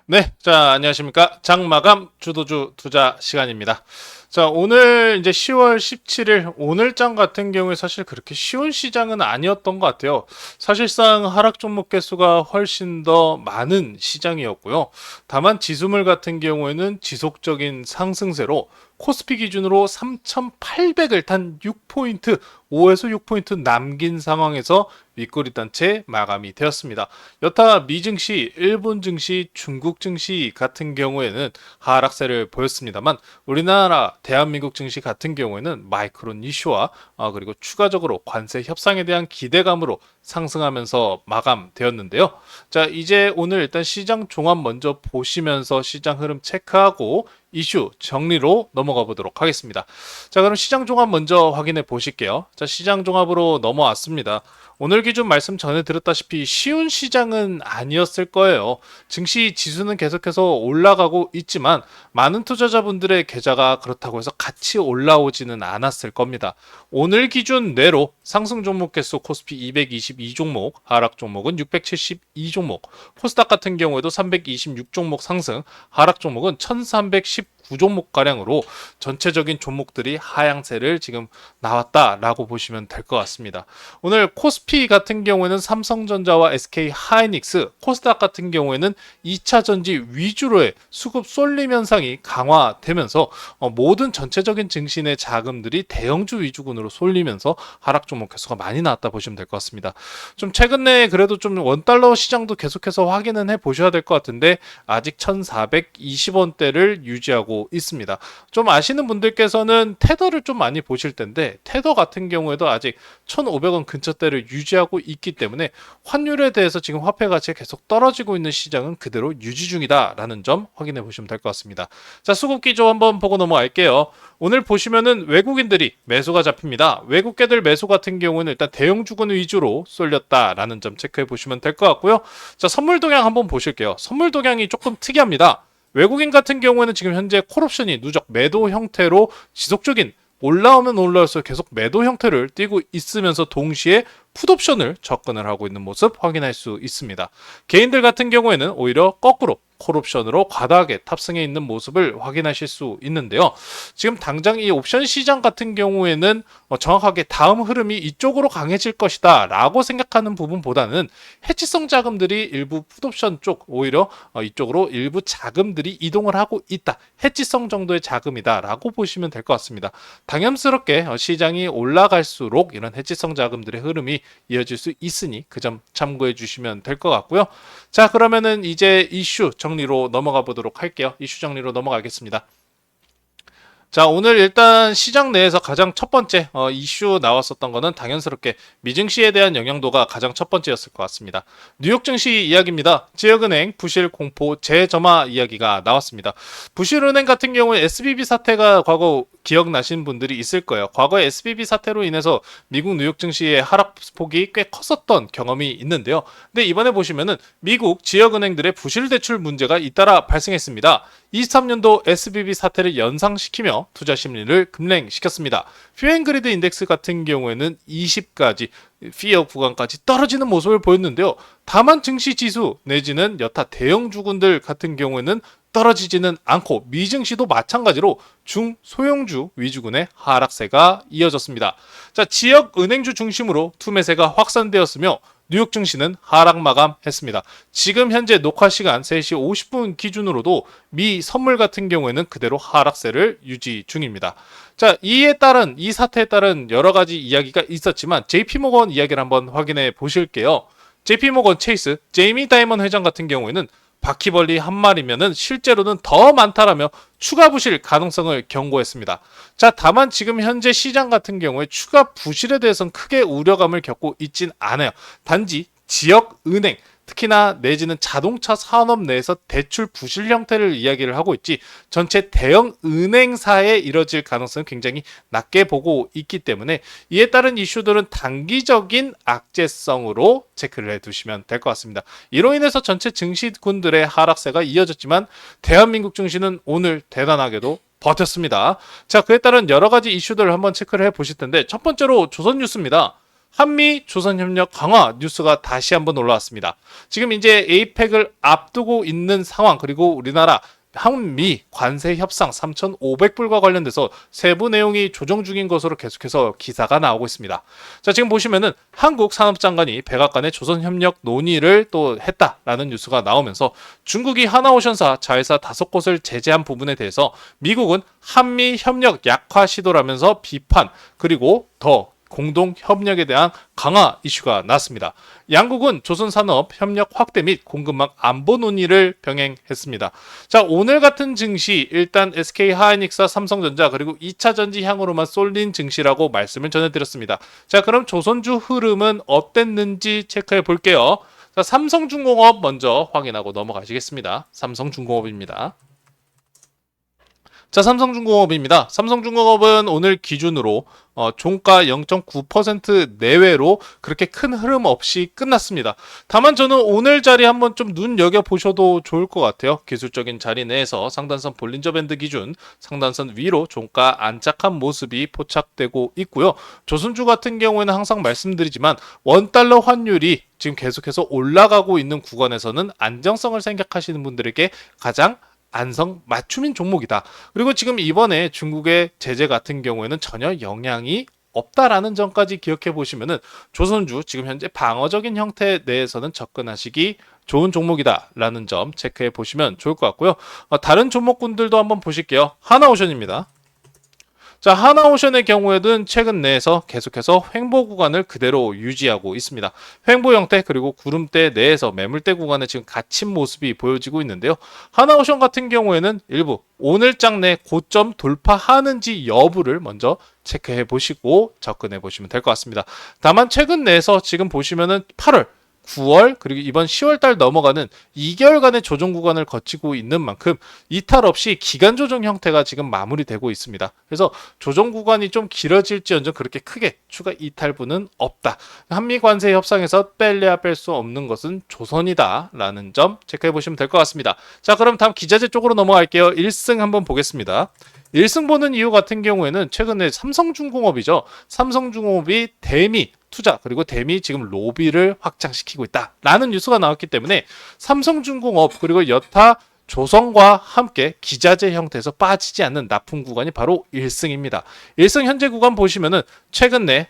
네, 자, 안녕하십니까. 장마감 주도주 투자 시간입니다. 자, 오늘 이제 10월 17일 오늘장 같은 경우에 사실 그렇게 쉬운 시장은 아니었던 것 같아요. 사실상 하락 종목 개수가 훨씬 더 많은 시장이었고요. 다만 지수물 같은 경우에는 지속적인 상승세로 코스피 기준으로 3,800을 탄 6포인트, 5에서 6포인트 남긴 상황에서 윗꼬리 단체 마감이 되었습니다. 여타 미 증시, 일본 증시, 중국 증시 같은 경우에는 하락세를 보였습니다만 우리나라 대한민국 증시 같은 경우에는 마이크론 이슈와 그리고 추가적으로 관세 협상에 대한 기대감으로 상승하면서 마감되었는데요. 자, 이제 오늘 일단 시장 종합 먼저 보시면서 시장 흐름 체크하고 이슈 정리로 넘어가 보도록 하겠습니다. 자, 그럼 시장 종합 먼저 확인해 보실게요. 자, 시장 종합으로 넘어왔습니다. 오늘 기준 말씀 전에 드렸다시피 쉬운 시장은 아니었을 거예요. 증시 지수는 계속해서 올라가고 있지만 많은 투자자분들의 계좌가 그렇다고 해서 같이 올라오지는 않았을 겁니다. 오늘 기준 내로 상승 종목 개수 코스피 222종목, 하락 종목은 672종목, 코스닥 같은 경우에도 326종목 상승, 하락 종목은 1319종목가량으로 전체적인 종목들이 하향세를 지금 나왔다라고 보시면 될 것 같습니다. 오늘 코스피 같은 경우에는 삼성전자와 SK 하이닉스, 코스닥 같은 경우에는 2차 전지 위주로의 수급 쏠림 현상이 강화되면서 모든 전체적인 증신의 자금들이 대형주 위주군으로 쏠리면서 하락 종목 개수가 많이 나왔다 보시면 될 것 같습니다. 좀 최근에 그래도 좀 원달러 시장도 계속해서 확인은 해 보셔야 될 것 같은데 아직 1420원대를 유지하고 있습니다. 좀 아시는 분들께서는 테더를 좀 많이 보실 텐데 테더 같은 경우에도 아직 1,500원 근처대를 유지하고 있기 때문에 환율에 대해서 지금 화폐 가치가 계속 떨어지고 있는 시장은 그대로 유지 중이다라는 점 확인해 보시면 될 것 같습니다. 자, 수급 기조 한번 보고 넘어갈게요. 오늘 보시면은 외국인들이 매수가 잡힙니다. 외국계들 매수 같은 경우는 일단 대형주군 위주로 쏠렸다라는 점 체크해 보시면 될 것 같고요. 자, 선물 동향 한번 보실게요. 선물 동향이 조금 특이합니다. 외국인 같은 경우에는 지금 현재 콜옵션이 누적 매도 형태로 지속적인 올라오면 올라올수록 계속 매도 형태를 띠고 있으면서 동시에 풋옵션을 접근을 하고 있는 모습 확인할 수 있습니다. 개인들 같은 경우에는 오히려 거꾸로 콜옵션으로 과다하게 탑승해 있는 모습을 확인하실 수 있는데요. 지금 당장 이 옵션 시장 같은 경우에는 정확하게 다음 흐름이 이쪽으로 강해질 것이다 라고 생각하는 부분보다는 해치성 자금들이 일부 풋옵션 쪽 오히려 이쪽으로 일부 자금들이 이동을 하고 있다. 해치성 정도의 자금이다 라고 보시면 될 것 같습니다. 당연스럽게 시장이 올라갈수록 이런 해치성 자금들의 흐름이 이어질 수 있으니 그 점 참고해 주시면 될 것 같고요. 자, 그러면은 이제 이슈 정리로 넘어가 보도록 할게요. 이슈 정리로 넘어가겠습니다. 자, 오늘 일단 시장 내에서 가장 첫 번째 이슈 나왔었던 거는 당연스럽게 미증시에 대한 영향도가 가장 첫 번째였을 것 같습니다. 뉴욕 증시 이야기입니다. 지역은행 부실 공포 재점화 이야기가 나왔습니다. 부실은행 같은 경우에 SBB 사태가 과거 기억나신 분들이 있을 거예요. 과거에 SBB 사태로 인해서 미국 뉴욕 증시의 하락폭이 꽤 컸었던 경험이 있는데요. 근데 이번에 보시면은 미국 지역은행들의 부실 대출 문제가 잇따라 발생했습니다. 23년도 SBB 사태를 연상시키며 투자 심리를 급냉시켰습니다. 퓨앤그리드 인덱스 같은 경우에는 20까지 피어 구간까지 떨어지는 모습을 보였는데요. 다만 증시 지수 내지는 여타 대형 주군들 같은 경우에는 떨어지지는 않고 미증시도 마찬가지로 중소형주 위주군의 하락세가 이어졌습니다. 자, 지역 은행주 중심으로 투매세가 확산되었으며 뉴욕 증시는 하락 마감했습니다. 지금 현재 녹화 시간 3시 50분 기준으로도 미 선물 같은 경우에는 그대로 하락세를 유지 중입니다. 자, 이 사태에 따른 여러 가지 이야기가 있었지만 JP모건 이야기를 한번 확인해 보실게요. JP모건 체이스 제이미 다이먼 회장 같은 경우에는 바퀴벌리 한 마리면은 실제로는 더 많다라며 추가 부실 가능성을 경고했습니다. 자, 다만 지금 현재 시장 같은 경우에 추가 부실에 대해서는 크게 우려감을 겪고 있진 않아요. 단지 지역 은행 특히나 내지는 자동차 산업 내에서 대출 부실 형태를 이야기를 하고 있지 전체 대형 은행사에 이뤄질 가능성은 굉장히 낮게 보고 있기 때문에 이에 따른 이슈들은 단기적인 악재성으로 체크를 해두시면 될 것 같습니다. 이로 인해서 전체 증시군들의 하락세가 이어졌지만 대한민국 증시는 오늘 대단하게도 버텼습니다. 자, 그에 따른 여러 가지 이슈들을 한번 체크를 해 보실 텐데 첫 번째로 조선뉴스입니다. 한미 조선협력 강화 뉴스가 다시 한번 올라왔습니다. 지금 이제 에이펙을 앞두고 있는 상황, 그리고 우리나라 한미 관세 협상 3,500불과 관련돼서 세부 내용이 조정 중인 것으로 계속해서 기사가 나오고 있습니다. 자, 지금 보시면은 한국 산업장관이 백악관의 조선협력 논의를 또 했다라는 뉴스가 나오면서 중국이 하나오션사 자회사 5곳을 제재한 부분에 대해서 미국은 한미 협력 약화 시도라면서 비판, 그리고 더 공동 협력에 대한 강화 이슈가 났습니다. 양국은 조선산업 협력 확대 및 공급망 안보 논의를 병행했습니다. 자, 오늘 같은 증시 일단 SK 하이닉스와 삼성전자 그리고 2차 전지 향으로만 쏠린 증시라고 말씀을 전해드렸습니다. 자, 그럼 조선주 흐름은 어땠는지 체크해 볼게요. 자, 삼성중공업 먼저 확인하고 넘어가시겠습니다. 삼성중공업입니다. 자, 삼성중공업입니다. 삼성중공업은 오늘 기준으로 종가 0.9% 내외로 그렇게 큰 흐름 없이 끝났습니다. 다만 저는 오늘 자리 한번 좀 눈여겨보셔도 좋을 것 같아요. 기술적인 자리 내에서 상단선 볼린저 밴드 기준 상단선 위로 종가 안착한 모습이 포착되고 있고요. 조선주 같은 경우에는 항상 말씀드리지만 원달러 환율이 지금 계속해서 올라가고 있는 구간에서는 안정성을 생각하시는 분들에게 가장 안성 맞춤인 종목이다. 그리고 지금 이번에 중국의 제재 같은 경우에는 전혀 영향이 없다라는 점까지 기억해 보시면은 조선주 지금 현재 방어적인 형태 내에서는 접근하시기 좋은 종목이다라는 점 체크해 보시면 좋을 것 같고요. 다른 종목군들도 한번 보실게요. 하나오션입니다. 자, 하나오션의 경우에는 최근 내에서 계속해서 횡보 구간을 그대로 유지하고 있습니다. 횡보 형태 그리고 구름대 내에서 매물대 구간에 지금 갇힌 모습이 보여지고 있는데요. 하나오션 같은 경우에는 일부 오늘장 내 고점 돌파하는지 여부를 먼저 체크해 보시고 접근해 보시면 될 것 같습니다. 다만 최근 내에서 지금 보시면은 8월 9월 그리고 이번 10월 달 넘어가는 2개월간의 조정 구간을 거치고 있는 만큼 이탈 없이 기간 조정 형태가 지금 마무리되고 있습니다. 그래서 조정 구간이 좀 길어질지언정 그렇게 크게 추가 이탈분은 없다. 한미 관세 협상에서 뺄래야 뺄 수 없는 것은 조선이다라는 점 체크해 보시면 될 것 같습니다. 자, 그럼 다음 기자재 쪽으로 넘어갈게요. 1승 한번 보겠습니다. 1승 보는 이유 같은 경우에는 최근에 삼성중공업이죠. 삼성중공업이 대미 투자 그리고 대미 지금 로비를 확장시키고 있다라는 뉴스가 나왔기 때문에 삼성중공업 그리고 여타 조선과 함께 기자재 형태에서 빠지지 않는 납품 구간이 바로 1승입니다. 1승 현재 구간 보시면은 최근 내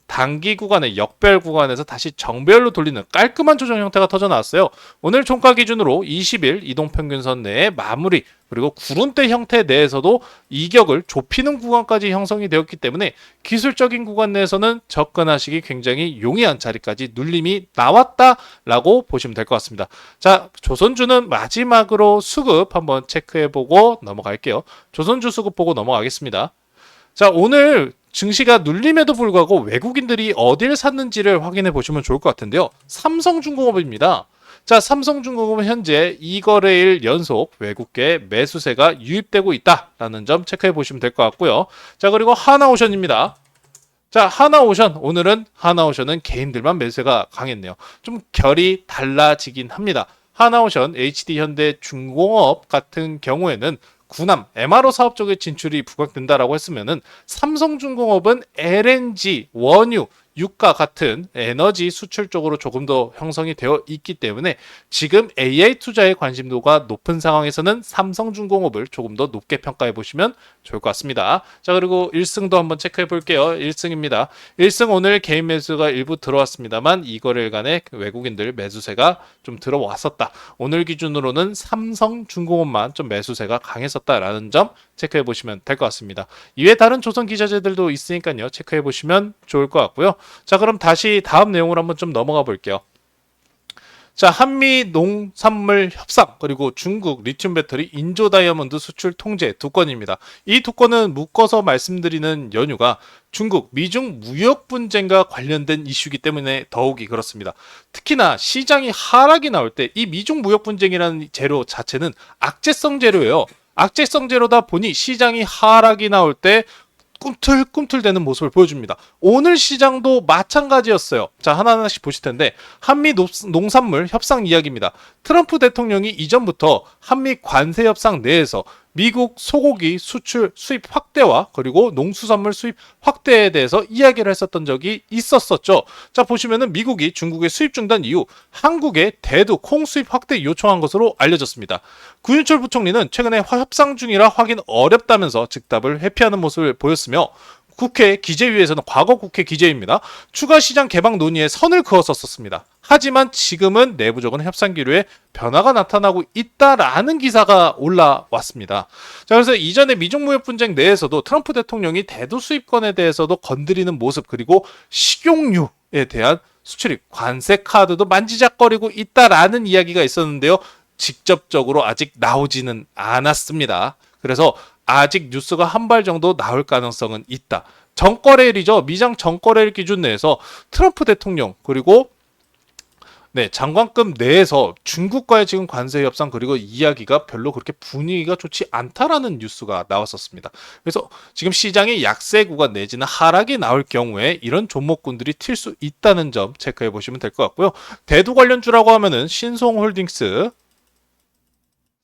단기 구간의 역별 구간에서 다시 정배열로 돌리는 깔끔한 조정 형태가 터져 나왔어요. 오늘 종가 기준으로 20일 이동평균선 내에 마무리 그리고 구름대 형태 내에서도 이격을 좁히는 구간까지 형성이 되었기 때문에 기술적인 구간 내에서는 접근하시기 굉장히 용이한 자리까지 눌림이 나왔다라고 보시면 될 것 같습니다. 자, 조선주는 마지막으로 수급 한번 체크해보고 넘어갈게요. 조선주 수급 보고 넘어가겠습니다. 자, 오늘 증시가 눌림에도 불구하고 외국인들이 어딜 샀는지를 확인해 보시면 좋을 것 같은데요. 삼성중공업입니다. 자, 삼성중공업은 현재 2거래일 연속 외국계 매수세가 유입되고 있다라는 점 체크해 보시면 될 것 같고요. 자, 그리고 하나오션입니다. 자, 하나오션. 오늘은 하나오션은 개인들만 매수세가 강했네요. 좀 결이 달라지긴 합니다. 하나오션, HD현대중공업 같은 경우에는 구남 MRO 사업 쪽에 진출이 부각된다라고 했으면은 삼성중공업은 LNG, 원유, 유가 같은 에너지 수출 쪽으로 조금 더 형성이 되어 있기 때문에 지금 AI 투자의 관심도가 높은 상황에서는 삼성중공업을 조금 더 높게 평가해 보시면 좋을 것 같습니다. 자, 그리고 1승도 한번 체크해 볼게요. 1승입니다. 1승 오늘 개인 매수가 일부 들어왔습니다만 이거래일간의 외국인들 매수세가 좀 들어왔었다. 오늘 기준으로는 삼성중공업만 좀 매수세가 강했었다라는 점 체크해 보시면 될 것 같습니다. 이외에 다른 조선 기자재들도 있으니까요. 체크해 보시면 좋을 것 같고요. 자, 그럼 다시 다음 내용으로 한번 좀 넘어가 볼게요. 자, 한미 농산물 협상 그리고 중국 리튬 배터리 인조 다이아몬드 수출 통제 두 건입니다. 이 두 건은 묶어서 말씀드리는 연유가 중국 미중 무역 분쟁과 관련된 이슈이기 때문에 더욱이 그렇습니다. 특히나 시장이 하락이 나올 때 이 미중 무역 분쟁이라는 재료 자체는 악재성 재료예요. 악재성 재료다 보니 시장이 하락이 나올 때 꿈틀꿈틀대는 모습을 보여줍니다. 오늘 시장도 마찬가지였어요. 자, 하나하나씩 보실 텐데 한미 농산물 협상 이야기입니다. 트럼프 대통령이 이전부터 한미 관세 협상 내에서 미국 소고기 수출 수입 확대와 그리고 농수산물 수입 확대에 대해서 이야기를 했었던 적이 있었었죠. 자, 보시면은 미국이 중국의 수입 중단 이후 한국에 대두 콩 수입 확대 요청한 것으로 알려졌습니다. 구윤철 부총리는 최근에 협상 중이라 확인 어렵다면서 즉답을 회피하는 모습을 보였으며 국회 기재위에서는 과거 국회 기재위입니다. 추가 시장 개방 논의에 선을 그었었습니다. 하지만 지금은 내부적인 협상 기류에 변화가 나타나고 있다라는 기사가 올라왔습니다. 자, 그래서 이전에 미중 무역 분쟁 내에서도 트럼프 대통령이 대두 수입권에 대해서도 건드리는 모습 그리고 식용유에 대한 수출입 관세 카드도 만지작거리고 있다라는 이야기가 있었는데요. 직접적으로 아직 나오지는 않았습니다. 그래서 아직 뉴스가 한 발 정도 나올 가능성은 있다. 정거래일이죠. 미장 정거래일 기준 내에서 트럼프 대통령 그리고 장관급 내에서 중국과의 지금 관세 협상 그리고 이야기가 별로 그렇게 분위기가 좋지 않다라는 뉴스가 나왔었습니다. 그래서 지금 시장의 약세 구간 내지는 하락이 나올 경우에 이런 종목군들이 튈 수 있다는 점 체크해 보시면 될 것 같고요. 대두 관련주라고 하면은 신송홀딩스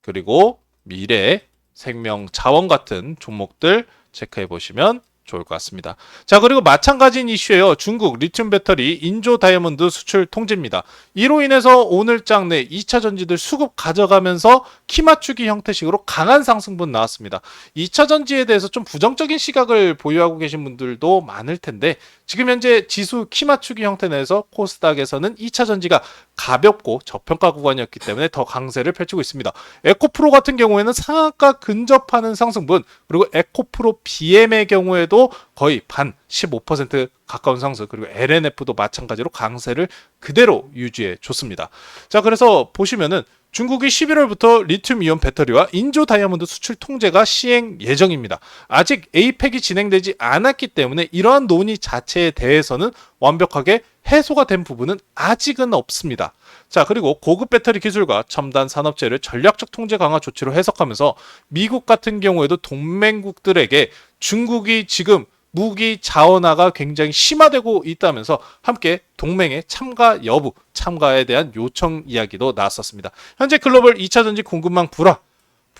그리고 미래 생명자원 같은 종목들 체크해 보시면 좋을 것 같습니다. 자, 그리고 마찬가지인 이슈예요. 중국 리튬 배터리 인조 다이아몬드 수출 통제입니다. 이로 인해서 오늘장 내 2차 전지들 수급 가져가면서 키 맞추기 형태식으로 강한 상승분 나왔습니다. 2차 전지에 대해서 좀 부정적인 시각을 보유하고 계신 분들도 많을 텐데 지금 현재 지수 키 맞추기 형태 내에서 코스닥에서는 2차 전지가 가볍고 저평가 구간이었기 때문에 더 강세를 펼치고 있습니다. 에코프로 같은 경우에는 상한가 근접하는 상승분 그리고 에코프로 BM의 경우에도 거의 반 15% 가까운 상승 그리고 LNF도 마찬가지로 강세를 그대로 유지해 줬습니다. 자, 그래서 보시면은 중국이 11월부터 리튬이온 배터리와 인조 다이아몬드 수출 통제가 시행 예정입니다. 아직 APEC이 진행되지 않았기 때문에 이러한 논의 자체에 대해서는 완벽하게 해소가 된 부분은 아직은 없습니다. 자, 그리고 고급 배터리 기술과 첨단 산업재를 전략적 통제 강화 조치로 해석하면서 미국 같은 경우에도 동맹국들에게 중국이 지금 무기 자원화가 굉장히 심화되고 있다면서 함께 동맹의 참가 여부, 참가에 대한 요청 이야기도 나왔었습니다. 현재 글로벌 2차 전지 공급망 불화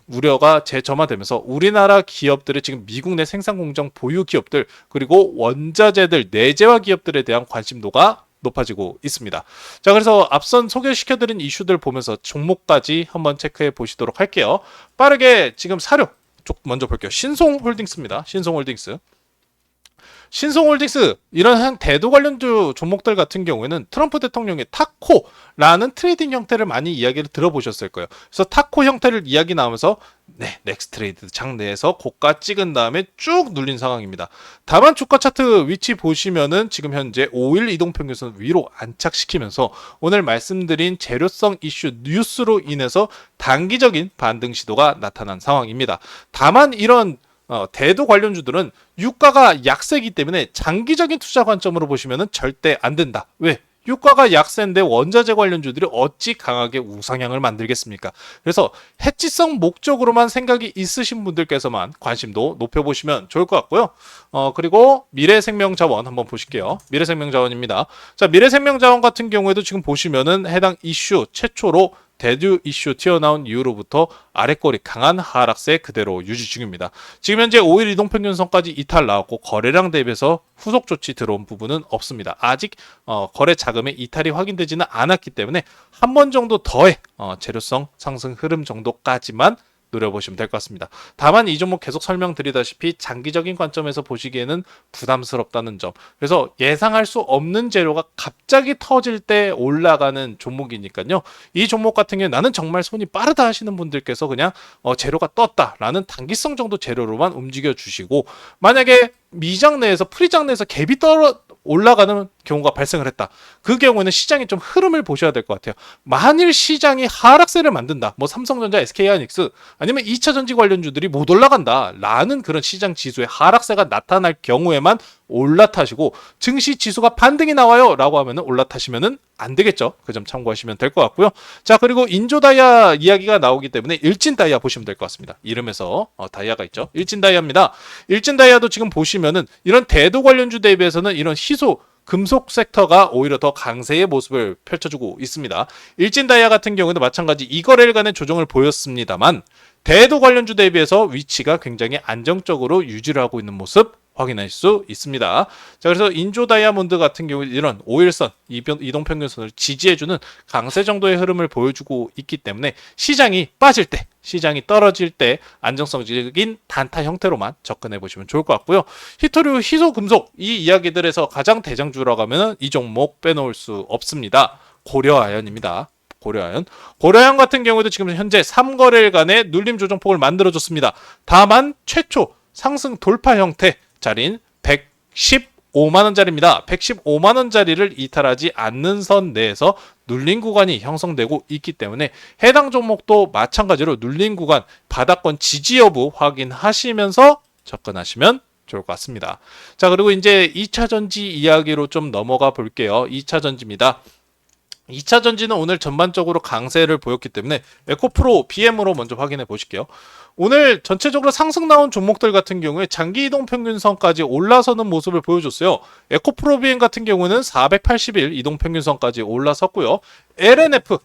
우려가 재점화되면서 우리나라 기업들의 지금 미국 내 생산 공장 보유 기업들 그리고 원자재들 내재화 기업들에 대한 관심도가 높아지고 있습니다. 자, 그래서 앞선 소개시켜드린 이슈들 보면서 종목까지 한번 체크해 보시도록 할게요. 빠르게 지금 사료 쪽 먼저 볼게요. 신송홀딩스입니다. 신송홀딩스. 신송홀딩스 이런 한 대두 관련주 종목들 같은 경우에는 트럼프 대통령의 타코라는 트레이딩 형태를 많이 이야기를 들어보셨을 거예요. 그래서 타코 형태를 이야기 나오면서 넥스트레이드 장내에서 고가 찍은 다음에 쭉 눌린 상황입니다. 다만 주가 차트 위치 보시면은 지금 현재 5일 이동평균선 위로 안착시키면서 오늘 말씀드린 재료성 이슈 뉴스로 인해서 단기적인 반등 시도가 나타난 상황입니다. 다만 이런 대두 관련주들은 유가가 약세이기 때문에 장기적인 투자 관점으로 보시면 절대 안 된다. 왜? 유가가 약세인데 원자재 관련주들이 어찌 강하게 우상향을 만들겠습니까? 그래서 해지성 목적으로만 생각이 있으신 분들께서만 관심도 높여보시면 좋을 것 같고요. 그리고 미래생명자원 한번 보실게요. 미래생명자원입니다. 자, 미래생명자원 같은 경우에도 지금 보시면은 해당 이슈 최초로 대두 이슈 튀어나온 이후로부터 아래꼬리 강한 하락세 그대로 유지 중입니다. 지금 현재 5일 이동평균선까지 이탈 나왔고 거래량 대비해서 후속 조치 들어온 부분은 없습니다. 아직 거래 자금의 이탈이 확인되지는 않았기 때문에 한 번 정도 더의 재료성 상승 흐름 정도까지만 노려보시면 될 것 같습니다. 다만 이 종목 계속 설명드리다시피 장기적인 관점에서 보시기에는 부담스럽다는 점. 그래서 예상할 수 없는 재료가 갑자기 터질 때 올라가는 종목이니까요. 이 종목 같은 경우에 나는 정말 손이 빠르다 하시는 분들께서 그냥 재료가 떴다라는 단기성 정도 재료로만 움직여 주시고 만약에 미장 내에서 프리장 내에서 갭이 올라가는 경우가 발생을 했다. 그 경우에는 시장이 좀 흐름을 보셔야 될 것 같아요. 만일 시장이 하락세를 만든다. 뭐 삼성전자, SK하이닉스 아니면 2차 전지 관련주들이 못 올라간다. 라는 그런 시장 지수의 하락세가 나타날 경우에만 올라타시고 증시 지수가 반등이 나와요. 라고 하면 올라타시면 안 되겠죠. 그 점 참고하시면 될 것 같고요. 자, 그리고 인조다이아 이야기가 나오기 때문에 일진다이아 보시면 될 것 같습니다. 이름에서 다이아가 있죠. 일진다이아입니다. 일진다이아도 지금 보시면은 이런 대두 관련주 대비해서는 이런 희소 금속 섹터가 오히려 더 강세의 모습을 펼쳐주고 있습니다. 일진다이아 같은 경우에도 마찬가지 이거래일간의 조정을 보였습니다만 대도 관련주 대비해서 위치가 굉장히 안정적으로 유지를 하고 있는 모습 확인할 수 있습니다. 자, 그래서 인조 다이아몬드 같은 경우 이런 5일선 이동평균선을 지지해주는 강세 정도의 흐름을 보여주고 있기 때문에 시장이 빠질 때, 시장이 떨어질 때 안정성적인 단타 형태로만 접근해 보시면 좋을 것 같고요. 히토류, 희소금속 이 이야기들에서 가장 대장주라고 하면 이 종목 빼놓을 수 없습니다. 고려아연입니다. 고려아연 같은 경우도 지금 현재 3거래일간의 눌림 조정폭을 만들어줬습니다. 다만 최초 상승 돌파 형태 자리인 115만원짜리입니다. 115만원짜리를 이탈하지 않는 선 내에서 눌림 구간이 형성되고 있기 때문에 해당 종목도 마찬가지로 눌림 구간 바닥권 지지 여부 확인하시면서 접근하시면 좋을 것 같습니다. 자, 그리고 이제 2차 전지 이야기로 좀 넘어가 볼게요. 2차 전지입니다. 2차 전지는 오늘 전반적으로 강세를 보였기 때문에 에코프로 BM으로 먼저 확인해 보실게요. 오늘 전체적으로 상승 나온 종목들 같은 경우에 장기 이동 평균선까지 올라서는 모습을 보여줬어요. 에코프로 BM 같은 경우는 480일 이동 평균선까지 올라섰고요. LNF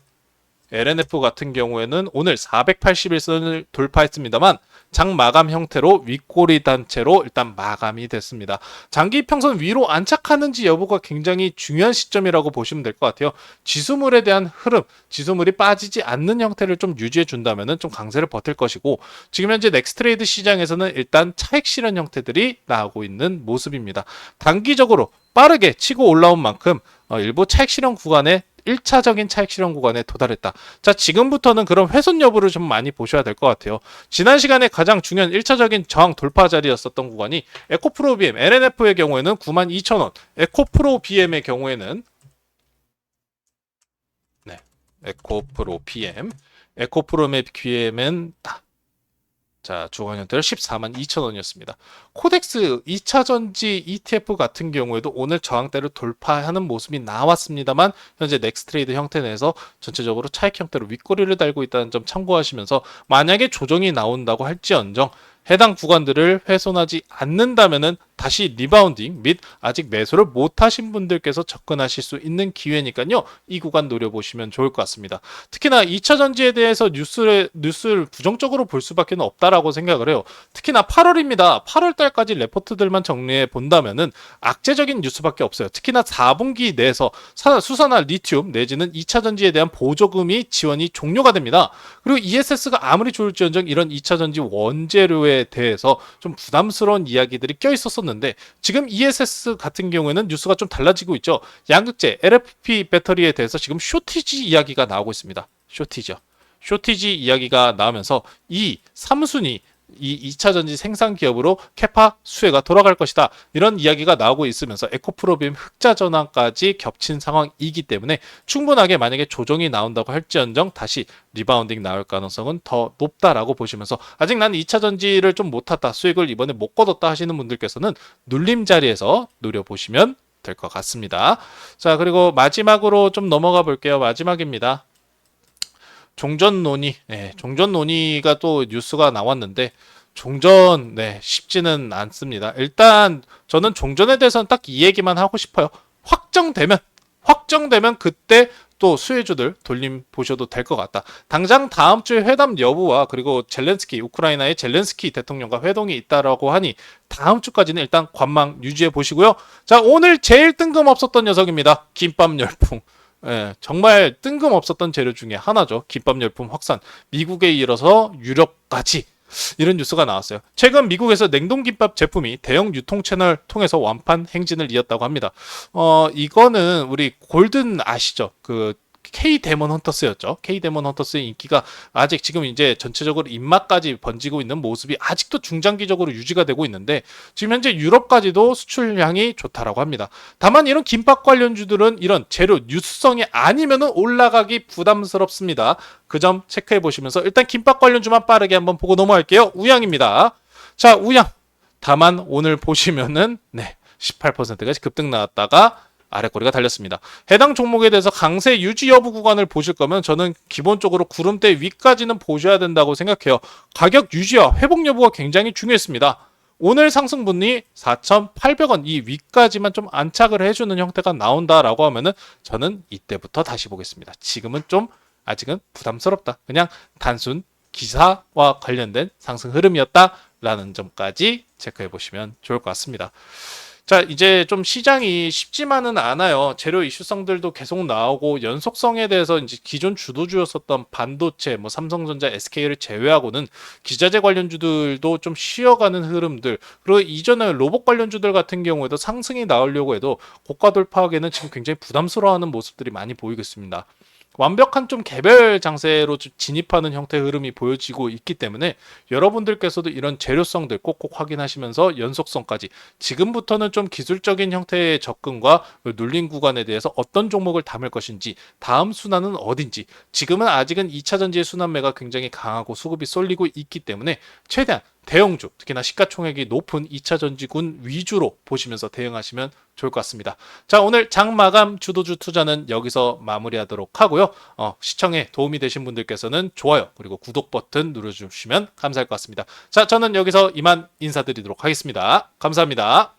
같은 경우에는 오늘 481선을 돌파했습니다만 장 마감 형태로 윗꼬리 단체로 일단 마감이 됐습니다. 장기 평선 위로 안착하는지 여부가 굉장히 중요한 시점이라고 보시면 될 것 같아요. 지수물에 대한 흐름, 지수물이 빠지지 않는 형태를 좀 유지해 준다면 좀 강세를 버틸 것이고 지금 현재 넥스트레이드 시장에서는 일단 차익 실현 형태들이 나오고 있는 모습입니다. 단기적으로 빠르게 치고 올라온 만큼 일부 차익 실현 구간에 1차적인 차익 실현 구간에 도달했다. 자, 지금부터는 그런 훼손 여부를 좀 많이 보셔야 될 것 같아요. 지난 시간에 가장 중요한 1차적인 저항 돌파 자리였었던 구간이 에코프로 BM, LNF의 경우에는 92,000원, 에코프로 BM의 경우에는 에코프로 BM은 자, 주간현대를 142,000원이었습니다. 코덱스 2차전지 ETF 같은 경우에도 오늘 저항대를 돌파하는 모습이 나왔습니다만 현재 넥스트레이드 형태 내에서 전체적으로 차익 형태로 윗꼬리를 달고 있다는 점 참고하시면서 만약에 조정이 나온다고 할지언정 해당 구간들을 훼손하지 않는다면은 다시 리바운딩 및 아직 매수를 못하신 분들께서 접근하실 수 있는 기회니까요. 이 구간 노려보시면 좋을 것 같습니다. 특히나 2차 전지에 대해서 뉴스를 부정적으로 볼 수밖에 없다라고 생각을 해요. 특히나 8월입니다. 8월 달까지 레포트들만 정리해 본다면은 악재적인 뉴스밖에 없어요. 특히나 4분기 내에서 수산화 리튬 내지는 2차 전지에 대한 보조금이 지원이 종료가 됩니다. 그리고 ESS가 아무리 좋을지언정 이런 2차 전지 원재료에 대해서 좀 부담스러운 이야기들이 껴 있었는데 지금 ESS 같은 경우에는 뉴스가 좀 달라지고 있죠. 양극재 LFP 배터리에 대해서 지금 쇼티지 이야기가 나오고 있습니다. 쇼티지 이야기가 나오면서 이 3순위 이 2차 전지 생산 기업으로 캐파 수혜가 돌아갈 것이다. 이런 이야기가 나오고 있으면서 에코프로빔 흑자 전환까지 겹친 상황이기 때문에 충분하게 만약에 조정이 나온다고 할지언정 다시 리바운딩 나올 가능성은 더 높다라고 보시면서 아직 난 2차 전지를 좀 못 탔다. 수익을 이번에 못 거뒀다 하시는 분들께서는 눌림 자리에서 노려보시면 될 것 같습니다. 자, 그리고 마지막으로 좀 넘어가 볼게요. 마지막입니다. 종전 논의가 또 뉴스가 나왔는데 종전 쉽지는 않습니다. 일단 저는 종전에 대해서는 딱 이 얘기만 하고 싶어요. 확정되면 그때 또 수혜주들 돌림 보셔도 될 것 같다. 당장 다음 주에 회담 여부와 그리고 우크라이나의 젤렌스키 대통령과 회동이 있다라고 하니 다음 주까지는 일단 관망 유지해 보시고요. 자, 오늘 제일 뜬금없었던 녀석입니다. 김밥 열풍. 정말 뜬금없었던 재료 중에 하나죠. 김밥 열풍 확산. 미국에 이어서 유럽까지 이런 뉴스가 나왔어요. 최근 미국에서 냉동김밥 제품이 대형 유통 채널 통해서 완판 행진을 이었다고 합니다. 이거는 우리 골든 아시죠? 그 K-데몬 헌터스였죠. K-데몬 헌터스의 인기가 아직 지금 이제 전체적으로 입맛까지 번지고 있는 모습이 아직도 중장기적으로 유지가 되고 있는데 지금 현재 유럽까지도 수출량이 좋다라고 합니다. 다만 이런 김밥 관련주들은 이런 재료 뉴스성이 아니면은 올라가기 부담스럽습니다. 그 점 체크해 보시면서 일단 김밥 관련주만 빠르게 한번 보고 넘어갈게요. 우양입니다. 자, 우양. 다만 오늘 보시면은 18%까지 급등 나왔다가 아래꼬리가 달렸습니다. 해당 종목에 대해서 강세 유지 여부 구간을 보실 거면 저는 기본적으로 구름대 위까지는 보셔야 된다고 생각해요. 가격 유지와 회복 여부가 굉장히 중요했습니다. 오늘 상승분이 4,800원 이 위까지만 좀 안착을 해주는 형태가 나온다라고 하면은 저는 이때부터 다시 보겠습니다. 지금은 좀 아직은 부담스럽다. 그냥 단순 기사와 관련된 상승 흐름이었다라는 점까지 체크해 보시면 좋을 것 같습니다. 자, 이제 좀 시장이 쉽지만은 않아요. 재료 이슈성들도 계속 나오고 연속성에 대해서 이제 기존 주도주였었던 반도체, 뭐 삼성전자, SK를 제외하고는 기자재 관련주들도 좀 쉬어가는 흐름들, 그리고 이전에 로봇 관련주들 같은 경우에도 상승이 나오려고 해도 고가 돌파하기에는 지금 굉장히 부담스러워하는 모습들이 많이 보이고 있습니다. 완벽한 좀 개별 장세로 진입하는 형태의 흐름이 보여지고 있기 때문에 여러분들께서도 이런 재료성들 꼭꼭 확인하시면서 연속성까지 지금부터는 좀 기술적인 형태의 접근과 눌린 구간에 대해서 어떤 종목을 담을 것인지, 다음 순환은 어딘지, 지금은 아직은 2차 전지의 순환매가 굉장히 강하고 수급이 쏠리고 있기 때문에 최대한 대형주, 특히나 시가총액이 높은 2차 전지군 위주로 보시면서 대응하시면 좋을 것 같습니다. 자, 오늘 장마감 주도주 투자는 여기서 마무리하도록 하고요. 시청에 도움이 되신 분들께서는 좋아요 그리고 구독 버튼 눌러주시면 감사할 것 같습니다. 자, 저는 여기서 이만 인사드리도록 하겠습니다. 감사합니다.